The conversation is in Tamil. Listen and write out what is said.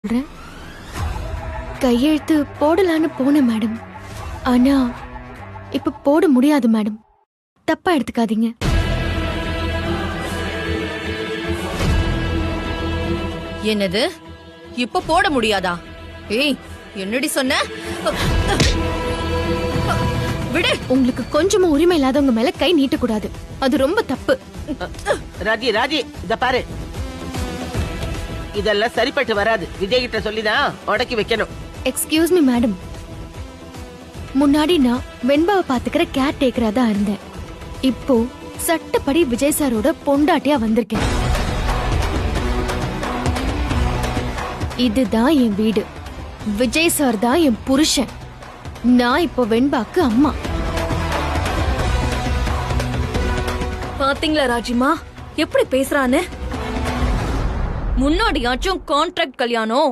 சொல்றேன். கையெழுத்து போடலான்னு போனேன் மேடம். ஆனா இப்ப போட முடியாது மேடம். தப்பா எடுத்துக்காதீங்க. என்னது? இப்ப போட முடியாதா? ஏய், என்னடி சொன்ன? விடு. உங்களுக்கு கொஞ்சமும் உரிமை இல்லாதவங்க மேல கை நீட்டக்கூடாது. அது ரொம்ப தப்பு. ராஜி இத பாரு, இதெல்லாம் சரிப்பட்டு வராது. விஜய் கிட்ட சொல்லிதான் உடக்கி வைக்கணும். Excuse me madam. முன்னாடி நான் வெண்பாவை பாத்துக்கிற கேர் டேக்கரா தான் இருந்தேன். இப்போ சட்டப்படி விஜய் சாரோட பொண்டாட்டியா வந்திருக்கேன். இதுதான் என் வீடு. விஜய் சார் தான் என் புருஷன். நான் இப்போ வெண்பாக்கு அம்மா. பாத்தீங்களா ராஜிமா எப்படி பேசுறான்னு? முன்னாடியாச்சும் கான்ட்ராக்ட் கல்யாணம்